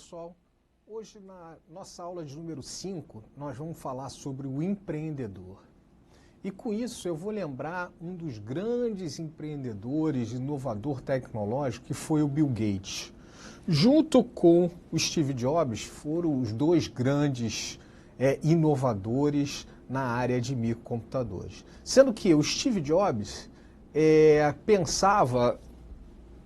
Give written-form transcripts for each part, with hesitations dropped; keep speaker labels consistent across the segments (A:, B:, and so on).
A: pessoal, hoje na nossa aula de número 5, nós vamos falar sobre o empreendedor. E com isso eu vou lembrar um dos grandes empreendedores, inovador tecnológico, que foi o Bill Gates. Junto com o Steve Jobs, foram os dois grandes inovadores na área de microcomputadores. Sendo que o Steve Jobs pensava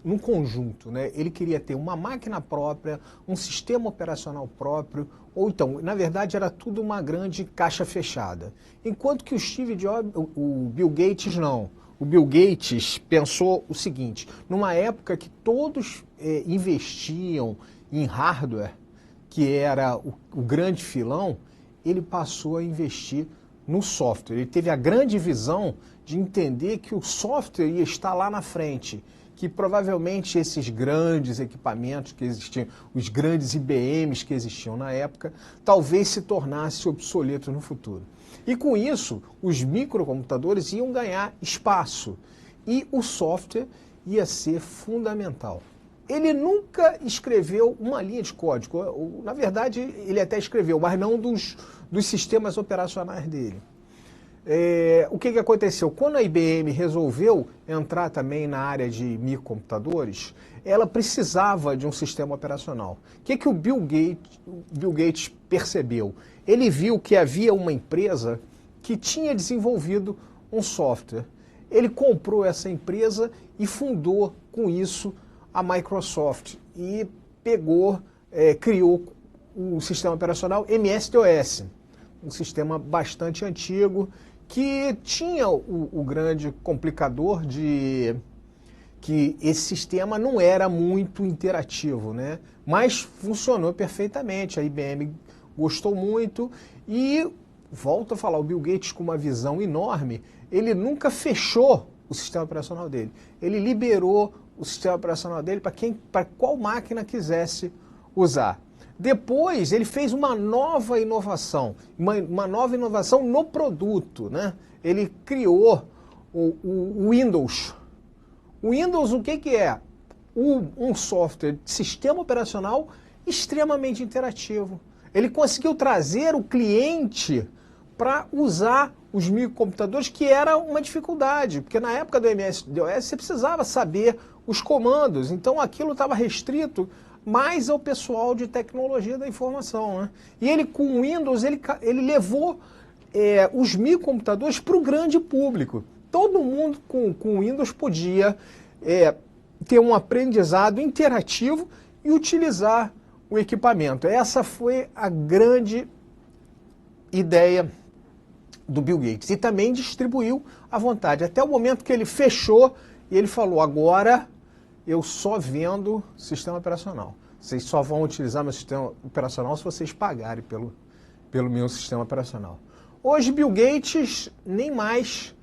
A: num conjunto, né? Ele queria ter uma máquina própria, um sistema operacional próprio, ou então, na verdade, era tudo uma grande caixa fechada. Enquanto que o Steve Jobs, o Bill Gates não. O Bill Gates pensou o seguinte: numa época que todos investiam em hardware, que era o grande filão, ele passou a investir no software. Ele teve a grande visão de entender que o software ia estar lá na frente, que provavelmente esses grandes equipamentos que existiam, os grandes IBMs que existiam na época, talvez se tornassem obsoletos no futuro. E com isso, os microcomputadores iam ganhar espaço e o software ia ser fundamental. Ele nunca escreveu uma linha de código, na verdade ele até escreveu, mas não dos sistemas operacionais dele. O que aconteceu? Quando a IBM resolveu entrar também na área de microcomputadores, ela precisava de um sistema operacional. O que o Bill Gates percebeu? Ele viu que havia uma empresa que tinha desenvolvido um software. Ele comprou essa empresa e fundou com isso a Microsoft e criou o sistema operacional MS-DOS, um sistema bastante antigo, que tinha o grande complicador de que esse sistema não era muito interativo, né? Mas funcionou perfeitamente, a IBM gostou muito e, volto a falar, o Bill Gates com uma visão enorme, ele nunca fechou o sistema operacional dele, ele liberou o sistema operacional dele para qual máquina quisesse usar. Depois, ele fez uma nova inovação no produto, né? Ele criou o Windows. O Windows, o que é? Um software de sistema operacional extremamente interativo. Ele conseguiu trazer o cliente para usar os microcomputadores, que era uma dificuldade, porque na época do MS-DOS você precisava saber os comandos, então aquilo estava restrito mais ao pessoal de tecnologia da informação, né? E ele, com o Windows, ele levou os microcomputadores para o grande público. Todo mundo com o Windows podia ter um aprendizado interativo e utilizar o equipamento. Essa foi a grande ideia do Bill Gates. E também distribuiu à vontade, até o momento que ele fechou e ele falou: agora eu só vendo sistema operacional. Vocês só vão utilizar meu sistema operacional se vocês pagarem pelo meu sistema operacional. Hoje, Bill Gates nem mais...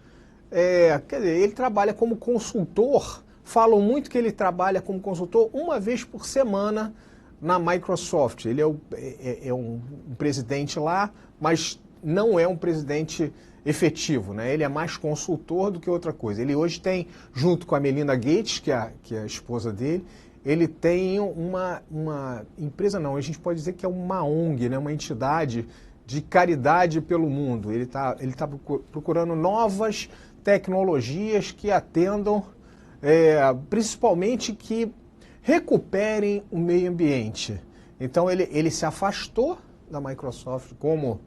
A: quer dizer, ele trabalha como consultor. Falam muito que ele trabalha como consultor uma vez por semana na Microsoft. Ele é um presidente lá, mas não é um presidente efetivo, né? Ele é mais consultor do que outra coisa. Ele hoje tem, junto com a Melinda Gates, que é a esposa dele, ele tem uma empresa, não, a gente pode dizer que é uma ONG, né? Uma entidade de caridade pelo mundo. Ele tá procurando novas tecnologias que atendam, principalmente que recuperem o meio ambiente. Então ele se afastou da Microsoft como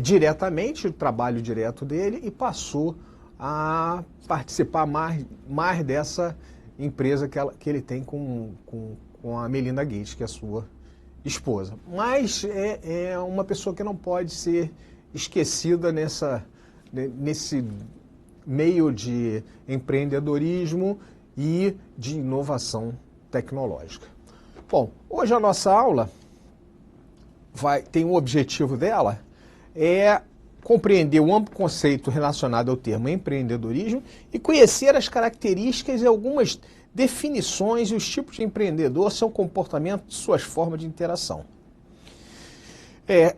A: diretamente, o trabalho direto dele, e passou a participar mais dessa empresa que ele tem com a Melinda Gates, que é a sua esposa. Mas é uma pessoa que não pode ser esquecida nesse meio de empreendedorismo e de inovação tecnológica. Bom, hoje a nossa aula tem o objetivo dela compreender o amplo conceito relacionado ao termo empreendedorismo e conhecer as características e algumas definições e os tipos de empreendedor, seu comportamento e suas formas de interação.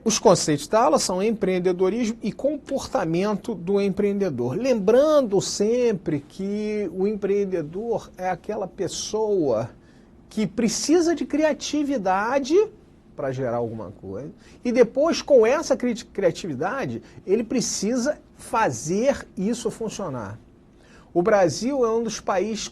A: Os conceitos da aula são empreendedorismo e comportamento do empreendedor. Lembrando sempre que o empreendedor é aquela pessoa que precisa de criatividade para gerar alguma coisa, e depois, com essa criatividade, ele precisa fazer isso funcionar. O Brasil é um dos países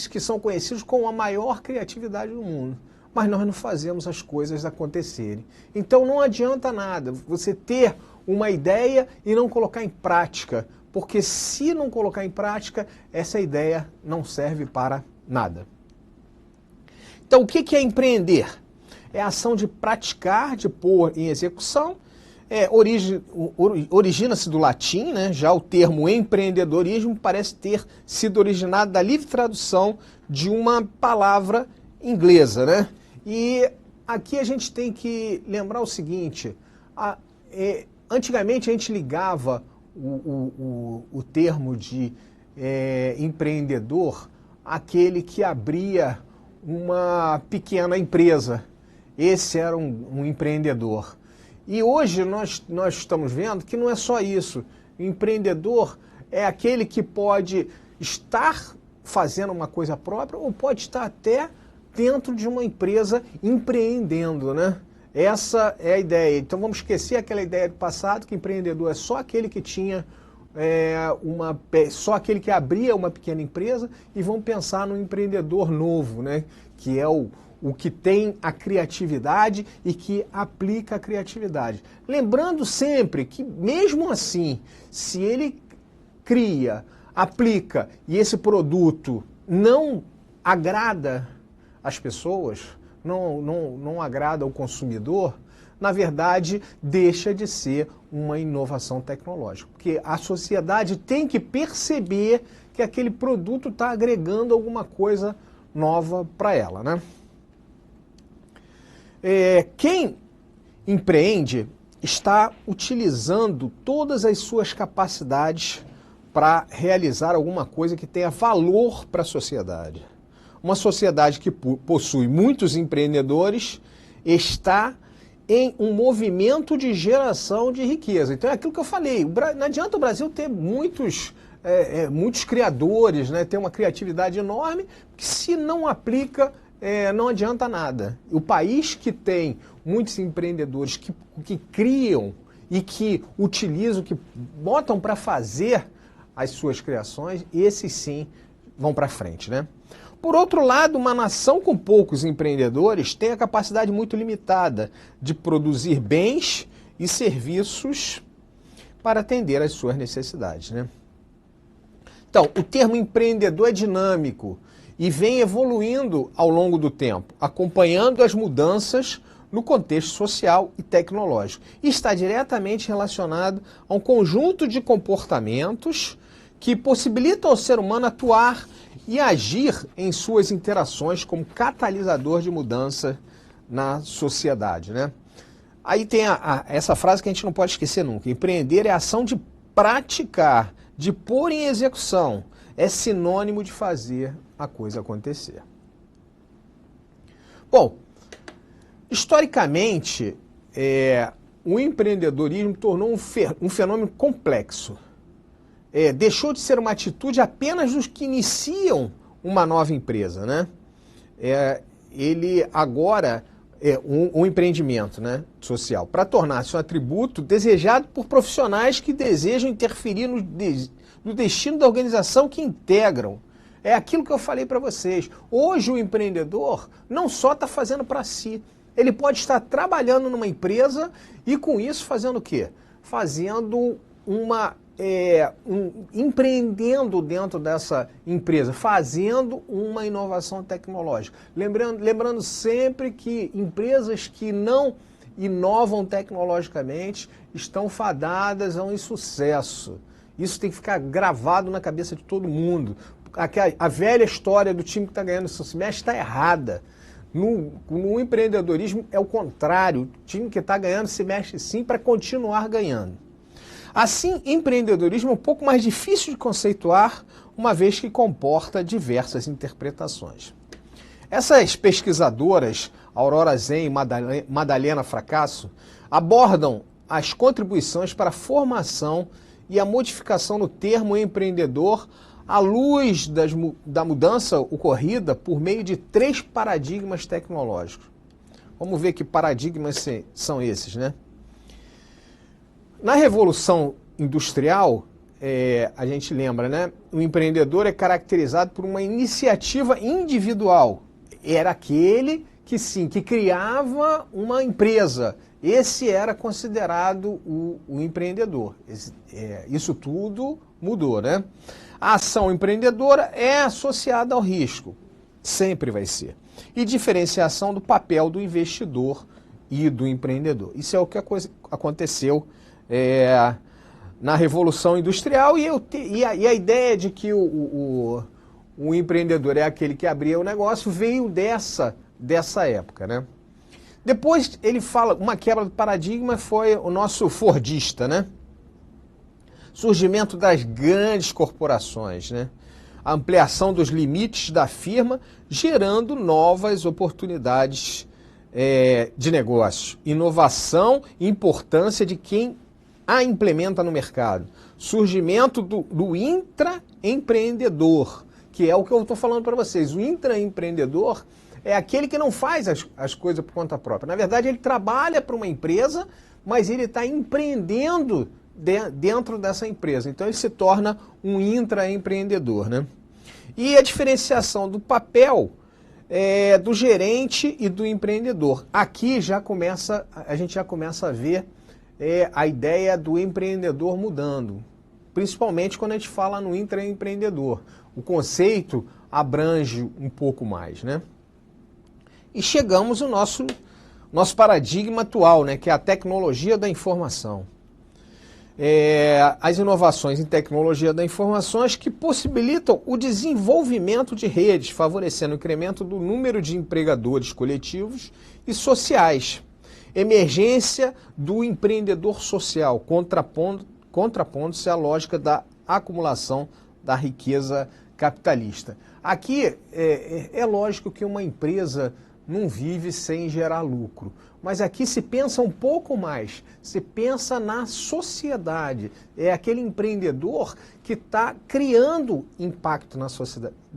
A: que são conhecidos com a maior criatividade do mundo, mas nós não fazemos as coisas acontecerem. Então não adianta nada você ter uma ideia e não colocar em prática, porque se não colocar em prática, essa ideia não serve para nada. Então o que é empreender? É a ação de praticar, de pôr em execução. Origina-se do latim, né? Já o termo empreendedorismo parece ter sido originado da livre tradução de uma palavra inglesa, né? E aqui a gente tem que lembrar o seguinte, antigamente a gente ligava o termo de empreendedor àquele que abria uma pequena empresa. Esse era um empreendedor. E hoje nós estamos vendo que não é só isso. O empreendedor é aquele que pode estar fazendo uma coisa própria ou pode estar até dentro de uma empresa empreendendo, né? Essa é a ideia. Então vamos esquecer aquela ideia do passado que empreendedor é só aquele que tinha só aquele que abria uma pequena empresa, e vamos pensar no empreendedor novo, né? Que é o que tem a criatividade e que aplica a criatividade. Lembrando sempre que, mesmo assim, se ele cria, aplica e esse produto não agrada as pessoas, não agrada o consumidor, na verdade, deixa de ser uma inovação tecnológica. Porque a sociedade tem que perceber que aquele produto está agregando alguma coisa nova para ela, né? Quem empreende está utilizando todas as suas capacidades para realizar alguma coisa que tenha valor para a sociedade. Uma sociedade que possui muitos empreendedores está em um movimento de geração de riqueza. Então é aquilo que eu falei, não adianta o Brasil ter muitos criadores, né, ter uma criatividade enorme, que se não aplica, não adianta nada. O país que tem muitos empreendedores que criam e que utilizam, que botam para fazer as suas criações, esses sim vão para frente, né? Por outro lado, uma nação com poucos empreendedores tem a capacidade muito limitada de produzir bens e serviços para atender às suas necessidades, né? Então, o termo empreendedor é dinâmico e vem evoluindo ao longo do tempo, acompanhando as mudanças no contexto social e tecnológico. E está diretamente relacionado a um conjunto de comportamentos que possibilitam ao ser humano atuar e agir em suas interações como catalisador de mudança na sociedade, né? Aí tem essa frase que a gente não pode esquecer nunca. Empreender é a ação de praticar, de pôr em execução. É sinônimo de fazer a coisa acontecer. Bom, historicamente, o empreendedorismo tornou um fenômeno complexo. Deixou de ser uma atitude apenas dos que iniciam uma nova empresa, né? Ele agora é um empreendimento, né, social, para tornar-se um atributo desejado por profissionais que desejam interferir no destino da organização que integram. É aquilo que eu falei para vocês. Hoje o empreendedor não só está fazendo para si, ele pode estar trabalhando numa empresa e com isso fazendo o quê? Fazendo empreendendo dentro dessa empresa, fazendo uma inovação tecnológica. Lembrando sempre que empresas que não inovam tecnologicamente estão fadadas a um insucesso. Isso tem que ficar gravado na cabeça de todo mundo. A velha história do time que está ganhando esse semestre está errada. No empreendedorismo é o contrário. O time que está ganhando se mexe sim para continuar ganhando. Assim, empreendedorismo é um pouco mais difícil de conceituar, uma vez que comporta diversas interpretações. Essas pesquisadoras, Aurora Zen e Madalena Fracasso, abordam as contribuições para a formação e a modificação no termo empreendedor à luz da mudança ocorrida por meio de 3 paradigmas tecnológicos. Vamos ver que paradigmas são esses, né? Na Revolução Industrial, a gente lembra, né? O empreendedor é caracterizado por uma iniciativa individual. Era aquele que criava uma empresa. Esse era considerado o empreendedor. Isso tudo mudou, né? A ação empreendedora é associada ao risco. Sempre vai ser. E diferenciação do papel do investidor e do empreendedor. Isso é o que aconteceu na Revolução Industrial e a ideia de que o empreendedor é aquele que abria o negócio veio dessa época, né? Depois ele fala, uma quebra do paradigma foi o nosso fordista, né? Surgimento das grandes corporações, né? A ampliação dos limites da firma, gerando novas oportunidades de negócio. Inovação e importância de quem a implementa no mercado. Surgimento do intraempreendedor, que é o que eu estou falando para vocês. O intraempreendedor é aquele que não faz as coisas por conta própria. Na verdade, ele trabalha para uma empresa, mas ele está empreendendo dentro dessa empresa. Então, ele se torna um intraempreendedor, né? E a diferenciação do papel do gerente e do empreendedor. Aqui a gente já começa a ver a ideia do empreendedor mudando, principalmente quando a gente fala no intraempreendedor. O conceito abrange um pouco mais, né? E chegamos ao nosso paradigma atual, né, que é a tecnologia da informação. As inovações em tecnologia da informação que possibilitam o desenvolvimento de redes, favorecendo o incremento do número de empregadores coletivos e sociais. Emergência do empreendedor social, contrapondo-se à lógica da acumulação da riqueza capitalista. Aqui é lógico que uma empresa não vive sem gerar lucro, mas aqui se pensa um pouco mais, se pensa na sociedade. É aquele empreendedor que está criando impacto na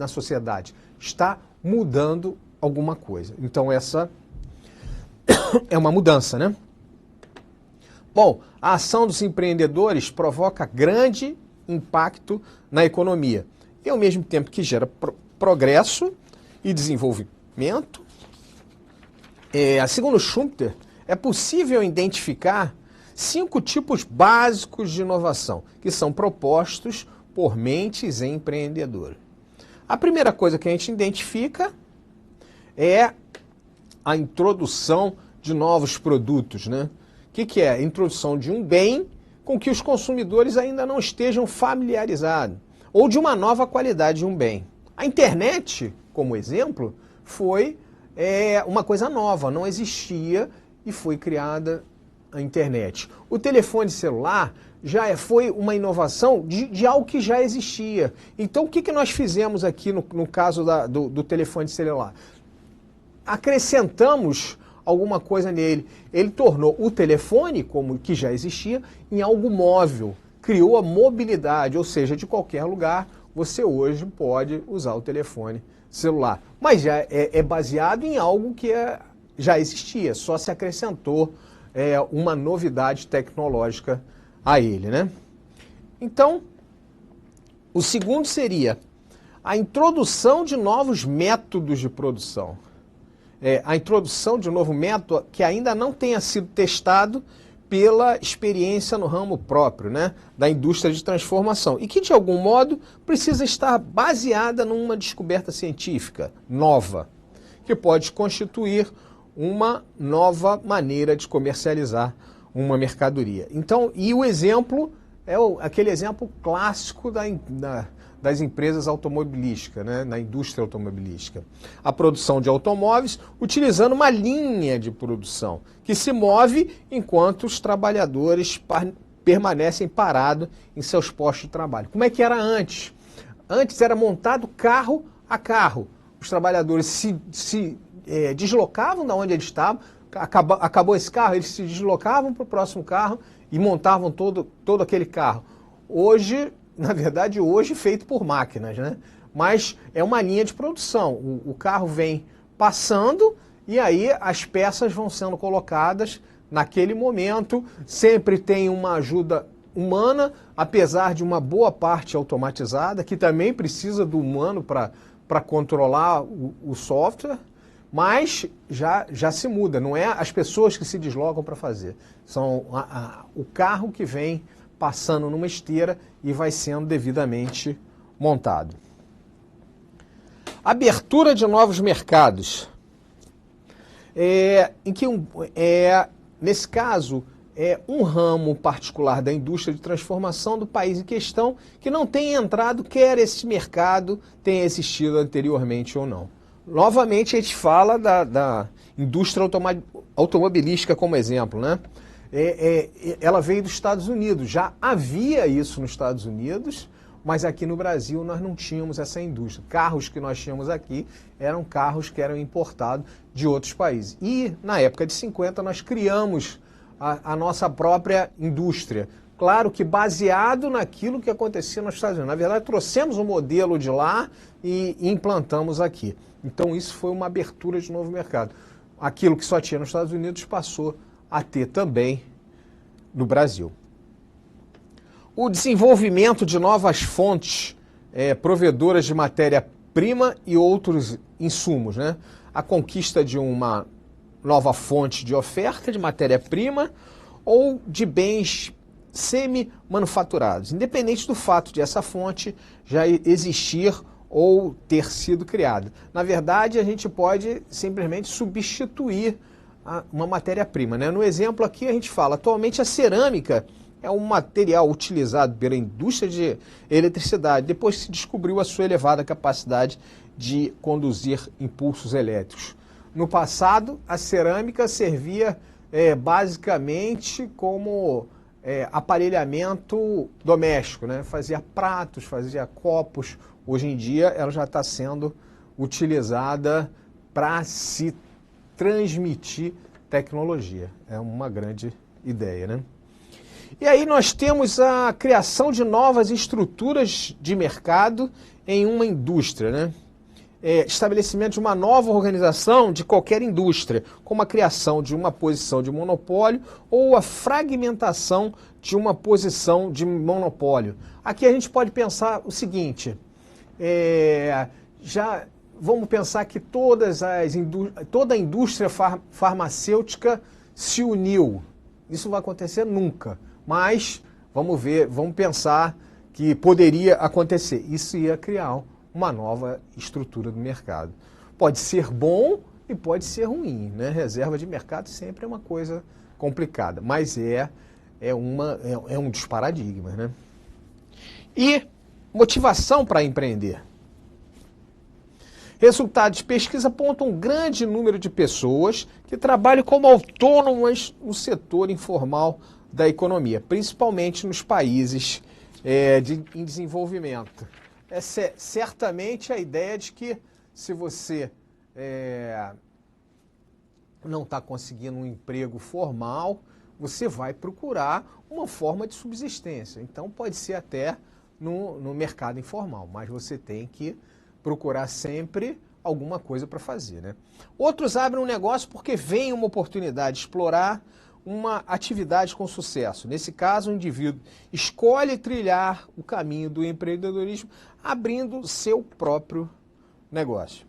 A: sociedade, está mudando alguma coisa. Então essa é uma mudança, né? Bom, a ação dos empreendedores provoca grande impacto na economia e ao mesmo tempo que gera progresso e desenvolvimento. Segundo Schumpeter, é possível identificar 5 tipos básicos de inovação que são propostos por mentes empreendedoras. A primeira coisa que a gente identifica é a introdução de novos produtos, né? O que é? A introdução de um bem com que os consumidores ainda não estejam familiarizados, ou de uma nova qualidade de um bem. A internet, como exemplo, foi uma coisa nova, não existia e foi criada a internet. O telefone celular já foi uma inovação de algo que já existia. Então o que nós fizemos aqui no caso do telefone celular? Acrescentamos alguma coisa nele. Ele tornou o telefone, como que já existia, em algo móvel. Criou a mobilidade, ou seja, de qualquer lugar você hoje pode usar o telefone celular. Mas já é baseado em algo que já existia, só se acrescentou uma novidade tecnológica a ele, né? Então, o segundo seria a introdução de novos métodos de produção. A introdução de um novo método que ainda não tenha sido testado pela experiência no ramo próprio, né, da indústria de transformação, e que, de algum modo, precisa estar baseada numa descoberta científica nova, que pode constituir uma nova maneira de comercializar uma mercadoria. Então, e o exemplo é aquele exemplo clássico das empresas automobilísticas, né, na indústria automobilística. A produção de automóveis utilizando uma linha de produção que se move enquanto os trabalhadores permanecem parados em seus postos de trabalho. Como é que era antes? Antes era montado carro a carro. Os trabalhadores se deslocavam de onde eles estavam, acabou esse carro, eles se deslocavam para o próximo carro e montavam todo aquele carro. Hoje na verdade, hoje feito por máquinas, né? Mas é uma linha de produção. O carro vem passando e aí as peças vão sendo colocadas naquele momento. Sempre tem uma ajuda humana, apesar de uma boa parte automatizada, que também precisa do humano para controlar o software, mas já se muda, não é as pessoas que se deslocam para fazer, são o carro que vem passando numa esteira e vai sendo devidamente montado. Abertura de novos mercados. Nesse caso, é um ramo particular da indústria de transformação do país em questão que não tem entrado, quer esse mercado tenha existido anteriormente ou não. Novamente, a gente fala da indústria automobilística como exemplo, né? Ela veio dos Estados Unidos, já havia isso nos Estados Unidos, mas aqui no Brasil nós não tínhamos essa indústria. Carros que nós tínhamos aqui eram carros que eram importados de outros países. E na época de 50 nós criamos a nossa própria indústria. Claro que baseado naquilo que acontecia nos Estados Unidos. Na verdade, trouxemos um modelo de lá e implantamos aqui. Então isso foi uma abertura de novo mercado. Aquilo que só tinha nos Estados Unidos passou a ter também no Brasil. O desenvolvimento de novas fontes provedoras de matéria-prima e outros insumos, né? A conquista de uma nova fonte de oferta de matéria-prima ou de bens semi-manufaturados, independente do fato de essa fonte já existir ou ter sido criada. Na verdade, a gente pode simplesmente substituir uma matéria-prima, né? No exemplo aqui a gente fala, atualmente a cerâmica é um material utilizado pela indústria de eletricidade, depois que se descobriu a sua elevada capacidade de conduzir impulsos elétricos. No passado, a cerâmica servia basicamente como aparelhamento doméstico, né? Fazia pratos, fazia copos. Hoje em dia, ela já está sendo utilizada para se transmitir tecnologia. É uma grande ideia, né? E aí nós temos a criação de novas estruturas de mercado em uma indústria, né? Estabelecimento de uma nova organização de qualquer indústria, como a criação de uma posição de monopólio ou a fragmentação de uma posição de monopólio. Aqui a gente pode pensar o seguinte, vamos pensar que toda a indústria farmacêutica se uniu. Isso vai acontecer nunca, mas vamos pensar que poderia acontecer. Isso ia criar uma nova estrutura do mercado. Pode ser bom e pode ser ruim, né? Reserva de mercado sempre é uma coisa complicada, mas é um dos paradigmas, né? E motivação para empreender. Resultados de pesquisa apontam um grande número de pessoas que trabalham como autônomas no setor informal da economia, principalmente nos países em desenvolvimento. Certamente a ideia de que se você não está conseguindo um emprego formal, você vai procurar uma forma de subsistência. Então pode ser até no mercado informal, mas você tem que procurar sempre alguma coisa para fazer, né? Outros abrem um negócio porque vem uma oportunidade de explorar uma atividade com sucesso. Nesse caso, o indivíduo escolhe trilhar o caminho do empreendedorismo, abrindo seu próprio negócio.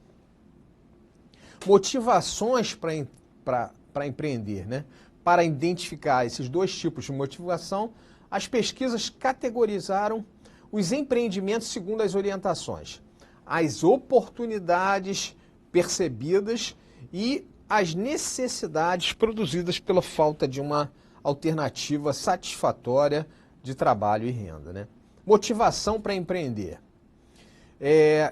A: Motivações para empreender, né? Para identificar esses dois tipos de motivação, as pesquisas categorizaram os empreendimentos segundo as orientações, as oportunidades percebidas e as necessidades produzidas pela falta de uma alternativa satisfatória de trabalho e renda, né? Motivação para empreender.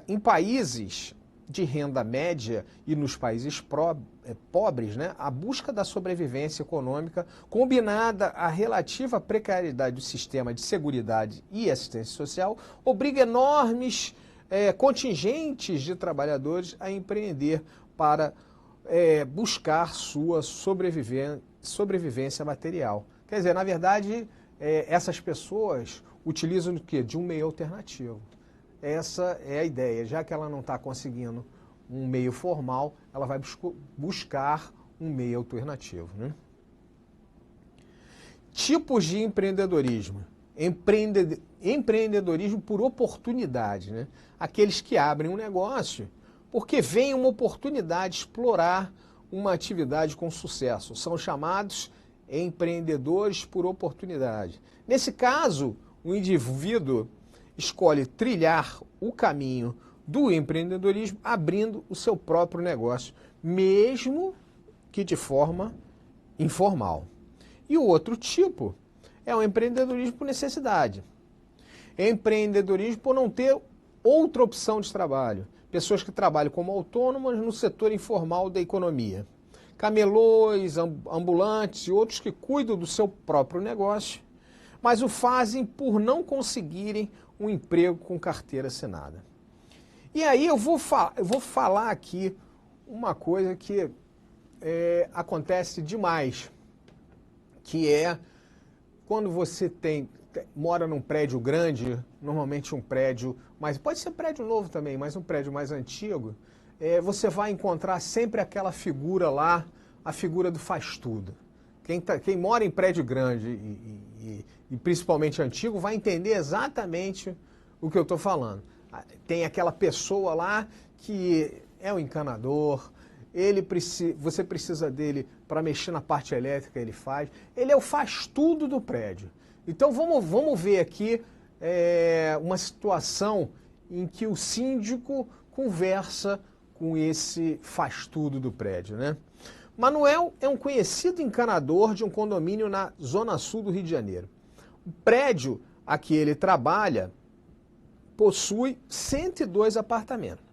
A: Em países de renda média e nos países pobres, né, a busca da sobrevivência econômica combinada à relativa precariedade do sistema de seguridade e assistência social obriga enormes contingentes de trabalhadores a empreender para buscar sua sobrevivência material. Quer dizer, na verdade, essas pessoas utiliza o quê? De um meio alternativo. Essa é a ideia. Já que ela não está conseguindo um meio formal, ela vai buscar um meio alternativo, né? Tipos de empreendedorismo. Empreendedorismo por oportunidade, né? Aqueles que abrem um negócio porque veem uma oportunidade de explorar uma atividade com sucesso. São chamados empreendedores por oportunidade. Nesse caso, o indivíduo escolhe trilhar o caminho do empreendedorismo abrindo o seu próprio negócio, mesmo que de forma informal. E o outro tipo é o empreendedorismo por necessidade. Empreendedorismo por não ter outra opção de trabalho. Pessoas que trabalham como autônomas no setor informal da economia. Camelôs, ambulantes e outros que cuidam do seu próprio negócio, mas o fazem por não conseguirem um emprego com carteira assinada. E aí eu vou falar aqui uma coisa que acontece demais, que é quando você mora num prédio grande, normalmente um prédio, mas pode ser prédio novo também, mas um prédio mais antigo, você vai encontrar sempre aquela figura lá, a figura do faz-tudo. Quem mora em prédio grande e principalmente antigo vai entender exatamente o que eu estou falando. Tem aquela pessoa lá que é um encanador, você precisa dele para mexer na parte elétrica, ele faz. Ele é o faz-tudo do prédio. Então vamos ver aqui uma situação em que o síndico conversa com esse faz-tudo do prédio, né? Manuel é um conhecido encanador de um condomínio na zona sul do Rio de Janeiro. O prédio a que ele trabalha possui 102 apartamentos.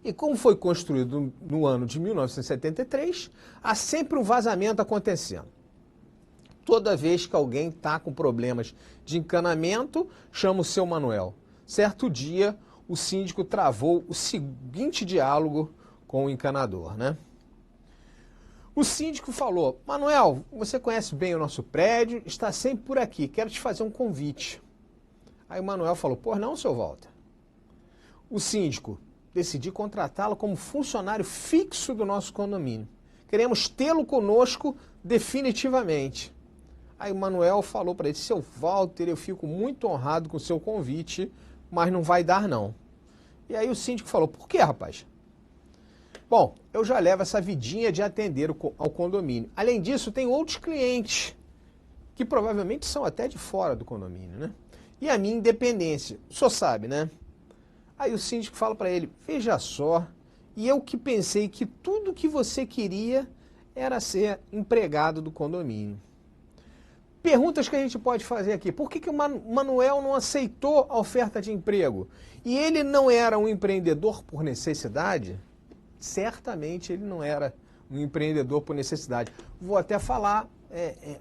A: E como foi construído no ano de 1973, há sempre um vazamento acontecendo. Toda vez que alguém está com problemas de encanamento, chama o seu Manuel. Certo dia, o síndico travou o seguinte diálogo com o encanador, né? O síndico falou: Manuel, você conhece bem o nosso prédio, está sempre por aqui, quero te fazer um convite. Aí o Manuel falou: pois não, seu Walter. O síndico: decidi contratá-lo como funcionário fixo do nosso condomínio. Queremos tê-lo conosco definitivamente. Aí o Manuel falou para ele: seu Walter, eu fico muito honrado com o seu convite, mas não vai dar não. E aí o síndico falou: por quê, rapaz? Bom, eu já levo essa vidinha de atender ao condomínio. Além disso, tem outros clientes que provavelmente são até de fora do condomínio, né? E a minha independência, o senhor sabe, né? Aí o síndico fala para ele: veja só, e eu que pensei que tudo que você queria era ser empregado do condomínio. Perguntas que a gente pode fazer aqui. Por que o Manuel não aceitou a oferta de emprego? E ele não era um empreendedor por necessidade? Certamente ele não era um empreendedor por necessidade. Vou até falar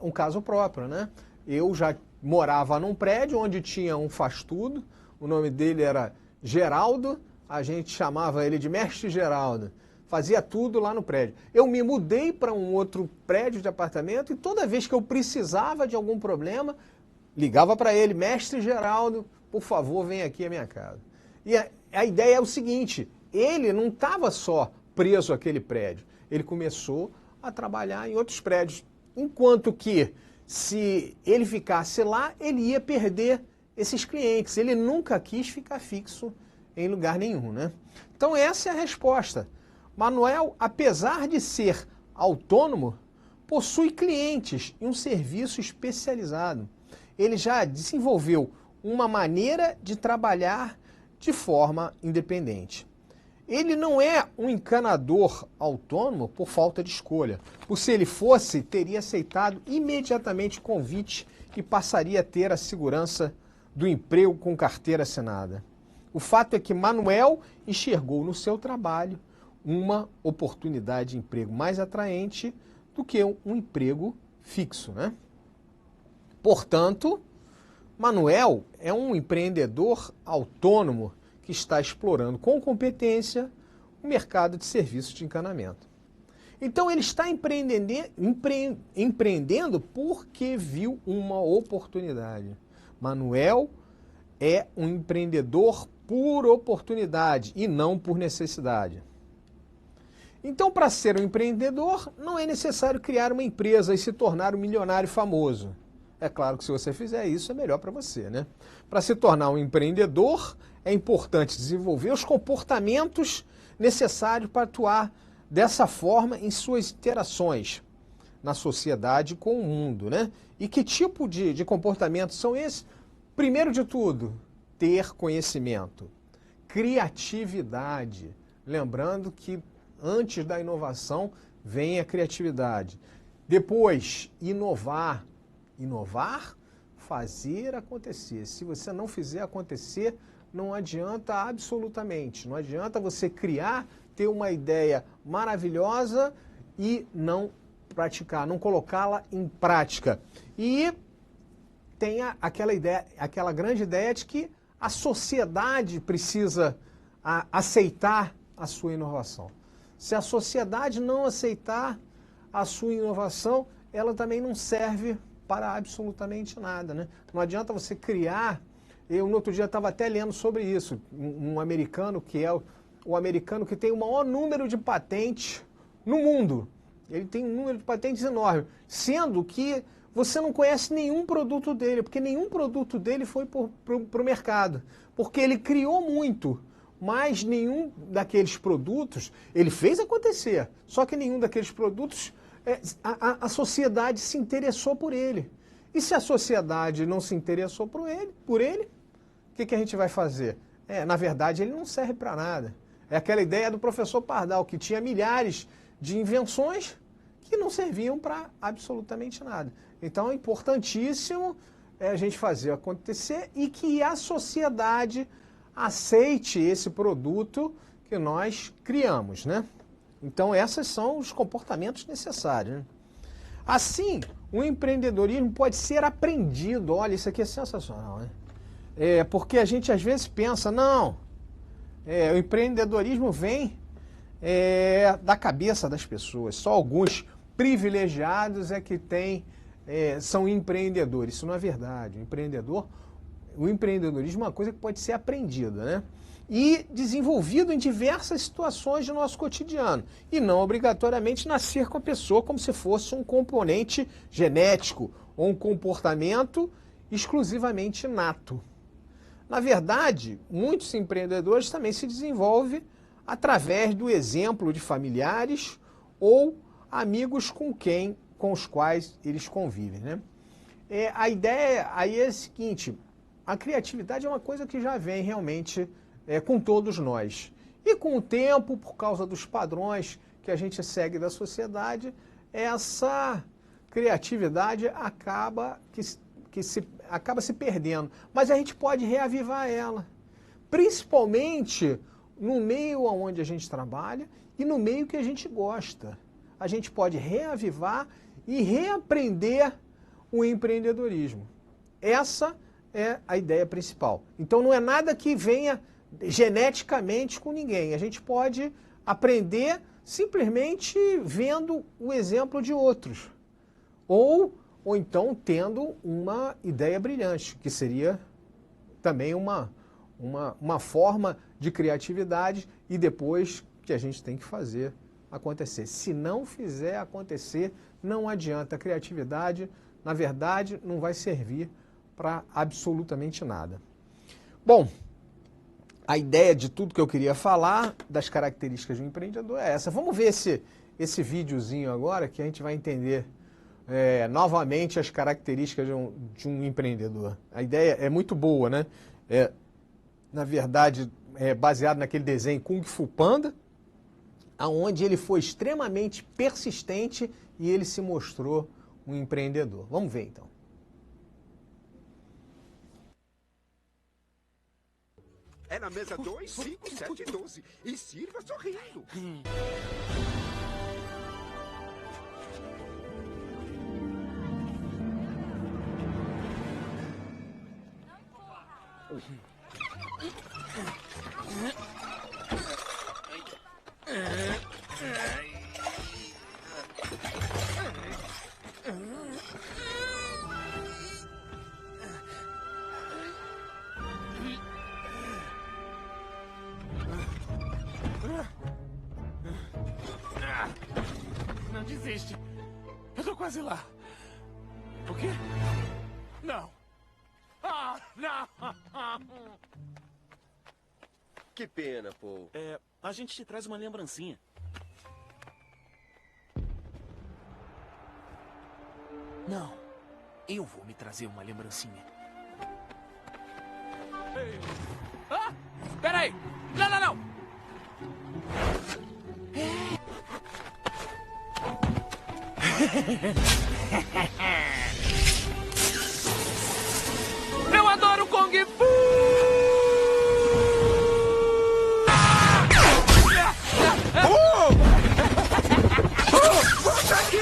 A: um caso próprio, né? Eu já morava num prédio onde tinha um faz-tudo, o nome dele era Geraldo, a gente chamava ele de Mestre Geraldo. Fazia tudo lá no prédio. Eu me mudei para um outro prédio de apartamento e toda vez que eu precisava de algum problema, ligava para ele: Mestre Geraldo, por favor, vem aqui à minha casa. E a ideia é o seguinte: ele não estava só preso àquele prédio, ele começou a trabalhar em outros prédios, enquanto que se ele ficasse lá, ele ia perder esses clientes. Ele nunca quis ficar fixo em lugar nenhum, né? Então essa é a resposta. Manuel, apesar de ser autônomo, possui clientes e um serviço especializado. Ele já desenvolveu uma maneira de trabalhar de forma independente. Ele não é um encanador autônomo por falta de escolha, pois se ele fosse, teria aceitado imediatamente o convite e passaria a ter a segurança do emprego com carteira assinada. O fato é que Manuel enxergou no seu trabalho uma oportunidade de emprego mais atraente do que um emprego fixo, né? Portanto, Manuel é um empreendedor autônomo que está explorando com competência o mercado de serviços de encanamento. Então ele está empreendendo porque viu uma oportunidade. Manuel é um empreendedor por oportunidade e não por necessidade. Então, para ser um empreendedor, não é necessário criar uma empresa e se tornar um milionário famoso. É claro que se você fizer isso, é melhor para você, né? Para se tornar um empreendedor, é importante desenvolver os comportamentos necessários para atuar dessa forma em suas interações na sociedade com o mundo, né? E que tipo de comportamentos são esses? Primeiro de tudo, ter conhecimento, criatividade. Lembrando que antes da inovação vem a criatividade. Depois, inovar. Inovar, fazer acontecer. Se você não fizer acontecer, não adianta absolutamente. Não adianta você criar, ter uma ideia maravilhosa e não praticar, não colocá-la em prática. E tem aquela ideia, aquela grande ideia de que a sociedade precisa aceitar a sua inovação. Se a sociedade não aceitar a sua inovação, ela também não serve para absolutamente nada, né? Não adianta você criar. Eu no outro dia estava até lendo sobre isso, um americano que é o americano que tem o maior número de patentes no mundo. Ele tem um número de patentes enorme, sendo que você não conhece nenhum produto dele, porque nenhum produto dele foi para o mercado, porque ele criou muito, mas nenhum daqueles produtos ele fez acontecer, só que nenhum daqueles produtos a sociedade se interessou por ele. E se a sociedade não se interessou por ele, o que a gente vai fazer? Na verdade, ele não serve para nada. É aquela ideia do professor Pardal, que tinha milhares de invenções que não serviam para absolutamente nada. Então é importantíssimo a gente fazer acontecer e que a sociedade aceite esse produto que nós criamos, né? Então esses são os comportamentos necessários, né? Assim, o empreendedorismo pode ser aprendido. Olha, isso aqui é sensacional, né? Porque a gente às vezes pensa, não, o empreendedorismo vem da cabeça das pessoas. Só alguns privilegiados é que são empreendedores. Isso não é verdade. O empreendedorismo é uma coisa que pode ser aprendida, né? E desenvolvido em diversas situações do nosso cotidiano. E não obrigatoriamente nascer com a pessoa como se fosse um componente genético ou um comportamento exclusivamente inato. Na verdade, muitos empreendedores também se desenvolvem através do exemplo de familiares ou amigos com os quais eles convivem, né? A ideia aí é a seguinte: a criatividade é uma coisa que já vem realmente com todos nós. E com o tempo, por causa dos padrões que a gente segue da sociedade, essa criatividade acaba se perdendo. Mas a gente pode reavivar ela, principalmente no meio onde a gente trabalha e no meio que a gente gosta. A gente pode reavivar e reaprender o empreendedorismo. Essa é a ideia principal. Então não é nada que venha geneticamente com ninguém. A gente pode aprender simplesmente vendo o exemplo de outros. Ou então tendo uma ideia brilhante, que seria também uma forma de criatividade e depois que a gente tem que fazer acontecer. Se não fizer acontecer, não adianta. A criatividade, na verdade, não vai servir para absolutamente nada. Bom, a ideia de tudo que eu queria falar das características de um empreendedor é essa. Vamos ver esse videozinho agora que a gente vai entender novamente as características de um empreendedor. A ideia é muito boa, né? Na verdade, é baseado naquele desenho Kung Fu Panda, onde ele foi extremamente persistente e ele se mostrou um empreendedor. Vamos ver então.
B: É na mesa 2, 5, 7 e 12. E sirva sorrindo.
C: quase lá. O quê? Não. Ah, não!
B: Que pena, Paul.
C: A gente te traz uma lembrancinha. Não. Eu vou me trazer uma lembrancinha. Ei. Ah! Peraí! Não, não, não! Eu adoro Kung Fu!
B: Volta aqui!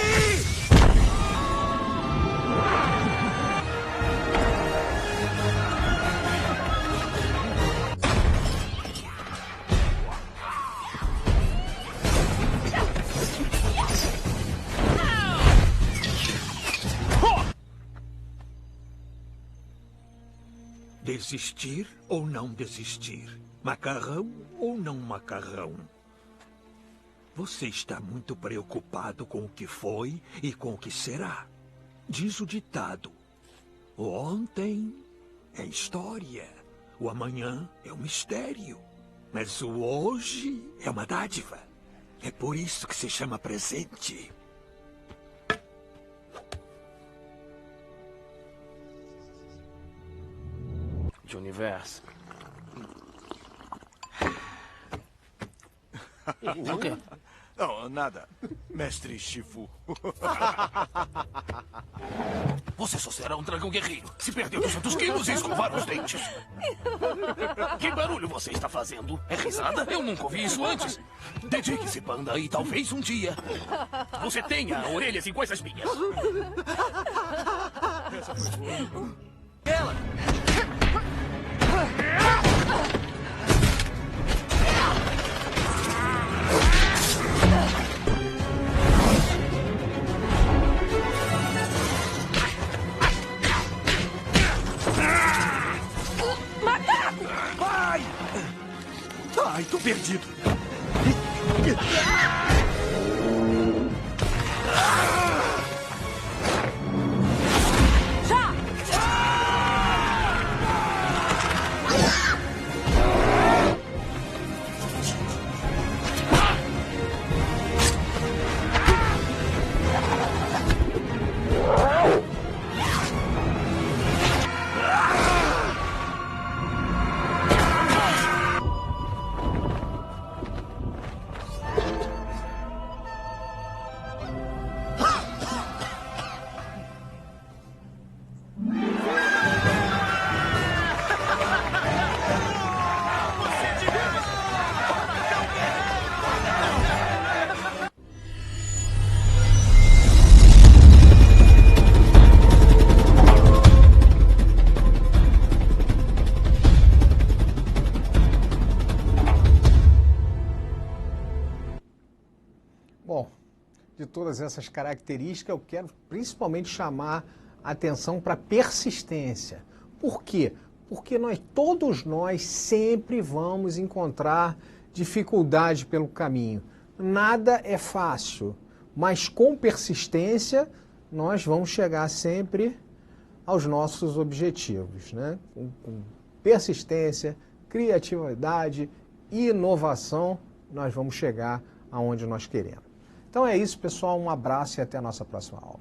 D: Desistir ou não desistir? Macarrão ou não macarrão? Você está muito preocupado com o que foi e com o que será. Diz o ditado: o ontem é história, o amanhã é um mistério, mas o hoje é uma dádiva. É por isso que se chama presente.
C: De universo. O quê?
E: Não, nada. Mestre Shifu.
C: Você só será um dragão guerreiro se perder 200 quilos e escovar os dentes. Que barulho você está fazendo? É risada? Eu nunca ouvi isso antes. Dedique-se, panda, e talvez um dia você tenha orelhas iguais às minhas. Ela!
D: Vai! Ai, tô perdido.
A: Bom, de todas essas características, eu quero principalmente chamar a atenção para a persistência. Por quê? Porque todos nós sempre vamos encontrar dificuldade pelo caminho. Nada é fácil, mas com persistência nós vamos chegar sempre aos nossos objetivos, né? Com persistência, criatividade e inovação, nós vamos chegar aonde nós queremos. Então é isso, pessoal. Um abraço e até a nossa próxima aula.